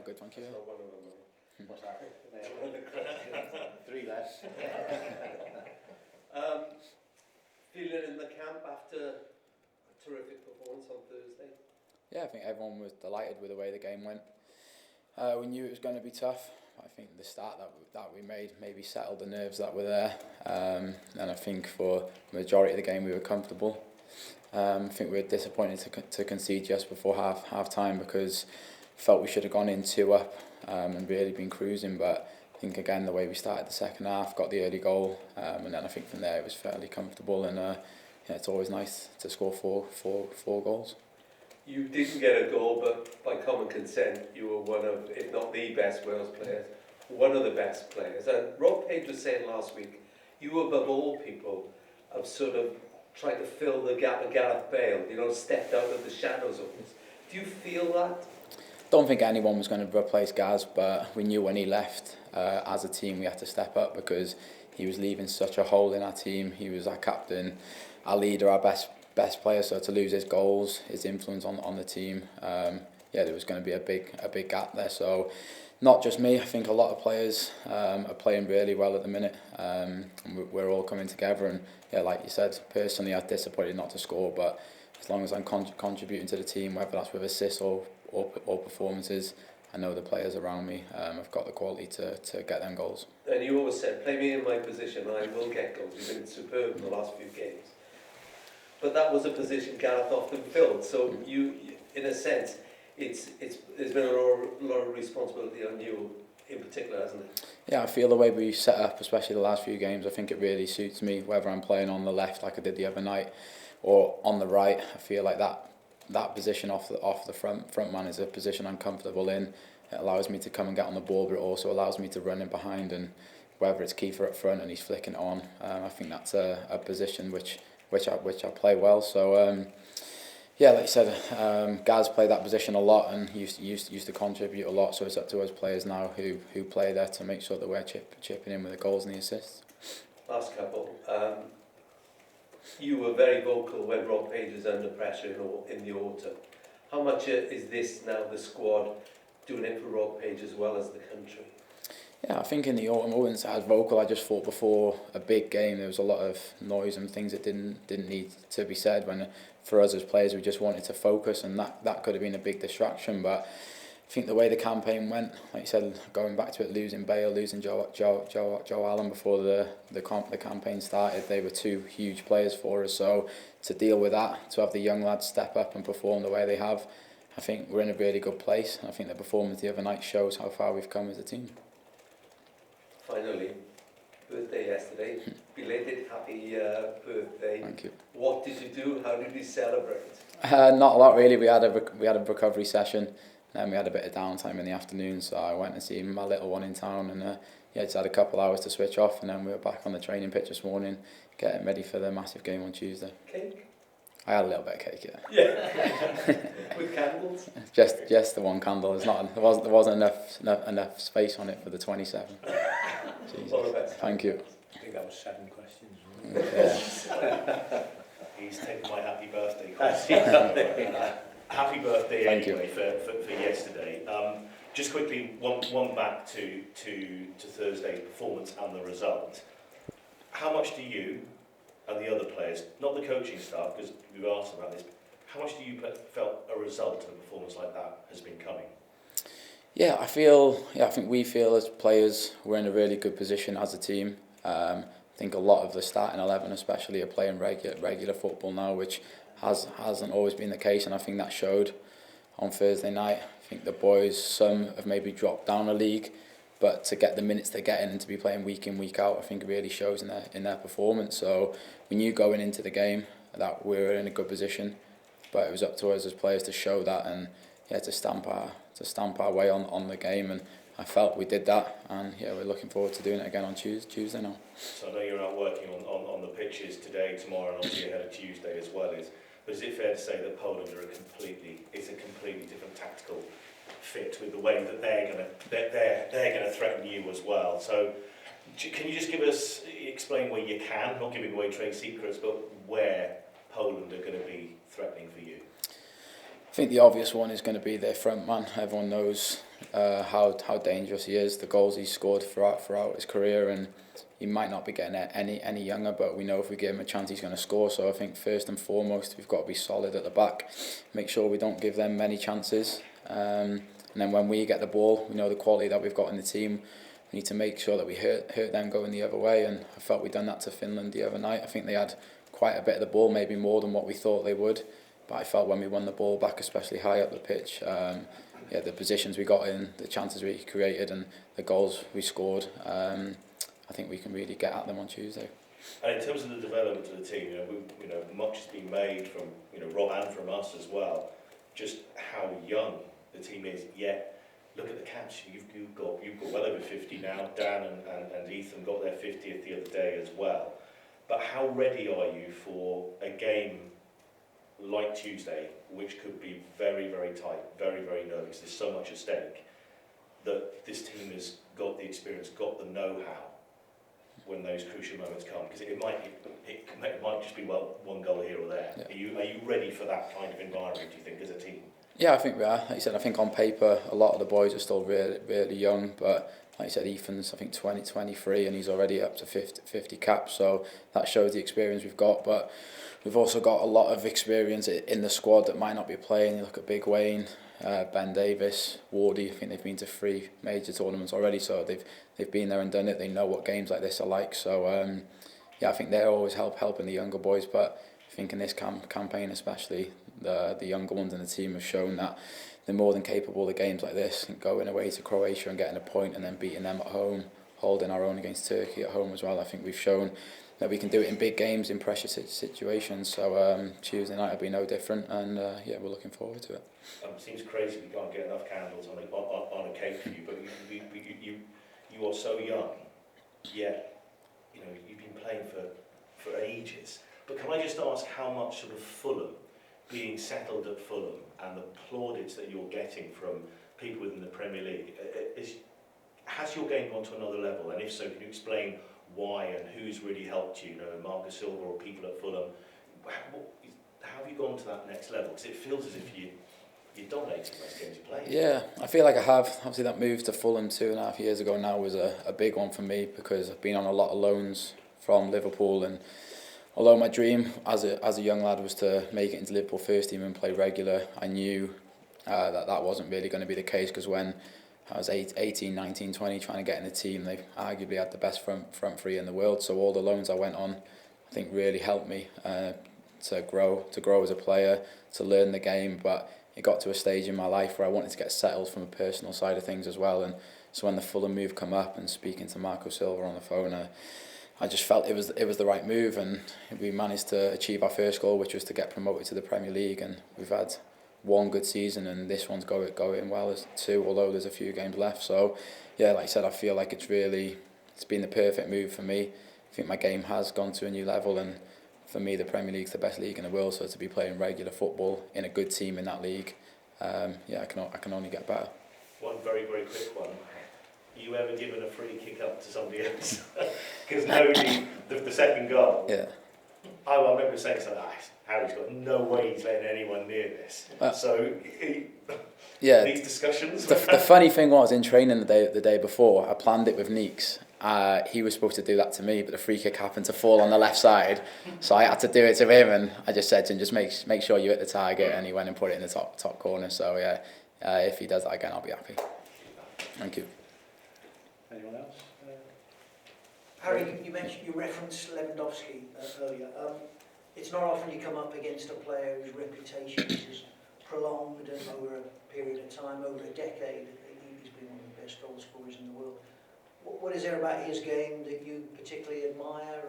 good, thank you. That's not one of them, mate. What's that? One of the questions. 3 less. Feeling in the camp after a terrific performance on Thursday? Yeah, I think everyone was delighted with the way the game went. We knew it was going to be tough. I think the start that we made maybe settled the nerves that were there. And I think for the majority of the game we were comfortable. I think we were disappointed to concede just before half time because felt we should have gone in 2 up and really been cruising. But I think again the way we started the second half, got the early goal, and then I think from there it was fairly comfortable. And yeah, it's always nice to score four goals. You didn't get a goal, but by common consent, you were one of, if not the best Wales players, one of the best players. And Rob Page was saying last week, you above all people have sort of tried to fill the gap of Gareth Bale, you know, stepped out of the shadows of this. Do you feel that? Don't think anyone was going to replace Gaz, but we knew when he left, as a team we had to step up because he was leaving such a hole in our team. He was our captain, our leader, our best player, so to lose his goals, his influence on the team, yeah, there was going to be a big gap there. So not just me, I think a lot of players are playing really well at the minute, and we're all coming together. And yeah, like you said, personally I'm disappointed not to score, but as long as I'm contributing to the team, whether that's with assists or performances, I know the players around me have got the quality to get them goals. And you always said, play me in my position and I will get goals. You've been superb in the last few games. But that was a position Gareth often filled. So you in a sense, there's been a lot of responsibility on you in particular, hasn't it? Yeah, I feel the way we set up, especially the last few games, I think it really suits me, whether I'm playing on the left like I did the other night or on the right. I feel like that position off the front man is a position I'm comfortable in. It allows me to come and get on the ball, but it also allows me to run in behind, and whether it's Kiefer up front and he's flicking it on, I think that's a position which I play well. So yeah, like you said, Gaz played that position a lot and used to contribute a lot. So it's up to us players now who play there to make sure that we're chipping in with the goals and the assists. Last couple. You were very vocal when Rob Page was under pressure in the autumn. How much is this now the squad doing it for Rob Page as well as the country? Yeah, I think in the autumn I wouldn't say I was vocal. I just thought before a big game there was a lot of noise and things that didn't need to be said. When for us as players we just wanted to focus, and that could have been a big distraction. But I think the way the campaign went, like you said, going back to it, losing Bale, losing Joe Allen before the campaign started, they were 2 huge players for us. So to deal with that, to have the young lads step up and perform the way they have, I think we're in a really good place. I think the performance the other night shows how far we've come as a team. Finally, birthday yesterday. Belated happy birthday. Thank you. What did you do? How did you celebrate? Not a lot really. We had a recovery session. Then we had a bit of downtime in the afternoon, so I went and see my little one in town, and yeah, just had a couple hours to switch off, and then we were back on the training pitch this morning, getting ready for the massive game on Tuesday. Cake? I had a little bit of cake, yeah. Yeah. With candles? Just the one candle. There wasn't enough space on it for the 27. All the best. Thank you. I think that was 7 questions. Yeah. He's taken my happy birthday question. Happy birthday Thank anyway for yesterday. Just quickly, one back to Thursday's performance and the result. How much do you and the other players, not the coaching staff, because we've asked about this, how much do you felt a result of a performance like that has been coming? Yeah, I think we feel as players we're in a really good position as a team. I think a lot of the starting 11 especially are playing regular football now, which hasn't always been the case, and I think that showed on Thursday night. I think the boys, some have maybe dropped down a league, but to get the minutes they're getting and to be playing week in, week out, I think it really shows in their performance. So we knew going into the game that we were in a good position, but it was up to us as players to show that and yeah, to stamp our way on the game, and I felt we did that, and yeah, we're looking forward to doing it again on Tuesday now. So I know you're out working on the pitches today, tomorrow, and obviously ahead of Tuesday as well. But is it fair to say that Poland are a completely different tactical fit with the way that they're going to threaten you as well? So can you just explain where you can, not giving away trade secrets, but where Poland are going to be threatening for you? I think the obvious one is going to be their front man. Everyone knows how dangerous he is, the goals he's scored throughout his career, and he might not be getting any younger, but we know if we give him a chance he's going to score. So I think first and foremost we've got to be solid at the back, make sure we don't give them many chances, and then when we get the ball, we know the quality that we've got in the team, we need to make sure that we hurt them going the other way, and I felt we'd done that to Finland the other night. I think they had quite a bit of the ball, maybe more than what we thought they would, but I felt when we won the ball back, especially high up the pitch, the positions we got in, the chances we created and the goals we scored, I think we can really get at them on Tuesday. And in terms of the development of the team, much has been made from Rob and from us as well, just how young the team is. Yet look at the caps. You've got well over 50 now. Dan and Ethan got their 50th the other day as well. But how ready are you for a game like Tuesday, which could be very, very tight, very, very nervous? There's so much at stake that this team has got the experience, got the know-how when those crucial moments come, because it might just be one goal here or there. Yeah. Are you ready for that kind of environment, do you think, as a team? Yeah, I think we are. Like you said, I think on paper a lot of the boys are still really, really young, but like you said, Ethan's I think 23 and he's already up to 50 caps, so that shows the experience we've got. But we've also got a lot of experience in the squad that might not be playing. You look at Big Wayne, Ben Davis, Wardy. I think they've been to 3 major tournaments already, so they've been there and done it. They know what games like this are like. So I think they're always helping the younger boys. But I think in this campaign especially, the younger ones in the team have shown that they're more than capable of games like this, going away to Croatia and getting a point and then beating them at home, holding our own against Turkey at home as well. I think we've shown that we can do it in big games, in pressure situations. So Tuesday night will be no different, and we're looking forward to it. It seems crazy we can't get enough candles on a cake for you, but you are so young, yet you've been playing for ages. But can I just ask how much sort of Fulham, being settled at Fulham, and the plaudits that you're getting from people within the Premier League, has your game gone to another level? And if so, can you explain why and who's really helped you? Marcus Silva or people at Fulham. How have you gone to that next level? Because it feels as if you're dominating most games you play. Yeah, I feel like I have. Obviously, that move to Fulham 2.5 years ago now was a big one for me, because I've been on a lot of loans from Liverpool, and although my dream as a young lad was to make it into Liverpool first team and play regular, I knew that wasn't really going to be the case, because when I was 18, 19, 20 trying to get in the team, they arguably had the best front three in the world. So all the loans I went on, I think, really helped me to grow as a player, to learn the game. But it got to a stage in my life where I wanted to get settled from a personal side of things as well. And so when the Fulham move come up, and speaking to Marco Silva on the phone, I just felt it was the right move, and we managed to achieve our first goal, which was to get promoted to the Premier League. And we've had one good season, and this one's going well as 2, although there's a few games left. So yeah, like I said, I feel like it's been the perfect move for me. I think my game has gone to a new level, and for me the Premier League's the best league in the world, so to be playing regular football in a good team in that league, I can only get better. One very, very quick one. You ever given a free kick up to somebody else? Because nobody, the second goal, Yeah. I remember saying something like, Harry's got no way he's letting anyone near this. These discussions. The funny thing was, in training the day before, I planned it with Neeks. He was supposed to do that to me, but the free kick happened to fall on the left side, so I had to do it to him. And I just said to him, just make sure you hit the target, and he went and put it in the top corner. So yeah, if he does that again, I'll be happy. Thank you. Anyone else? Harry, you referenced Lewandowski earlier. It's not often you come up against a player whose reputation is prolonged and over a period of time, over a decade. He's been one of the best goal scorers in the world. What is there about his game that you particularly admire,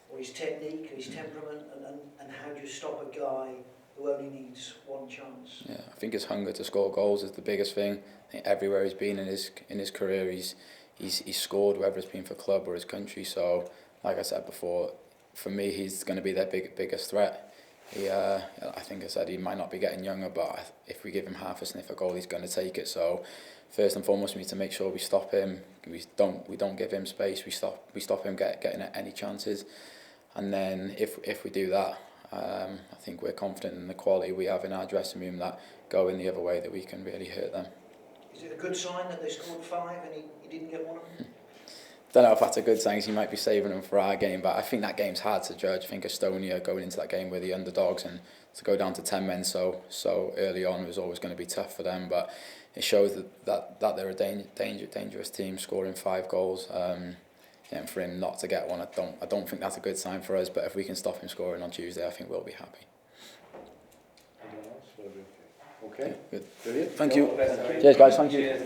or his technique, or his temperament, and how do you stop a guy who only needs one chance? Yeah, I think his hunger to score goals is the biggest thing. I think everywhere he's been in his career, he's scored, whether it's been for club or his country. So, like I said before, for me, he's going to be their biggest threat. I think I said he might not be getting younger, but if we give him half a sniff a goal, he's going to take it. So, first and foremost, we need to make sure we stop him. We don't give him space. We stop him getting any chances. And then if we do that, I think we're confident in the quality we have in our dressing room that go in the other way, that we can really hurt them. Is it a good sign that they scored 5 and he didn't get one of them? Don't know if that's a good sign, 'cause he might be saving them for our game, but I think that game's hard to judge. I think Estonia going into that game with the underdogs, and to go down to 10 men so early on was always going to be tough for them, but it shows that they're a dangerous team, scoring 5 goals. And for him not to get one, I don't think that's a good sign for us, but if we can stop him scoring on Tuesday, I think we'll be happy. Anyone else? Or are we okay? Okay, Good. brilliant. Thank you. All the best, Harry. Cheers guys, thank you. Cheers.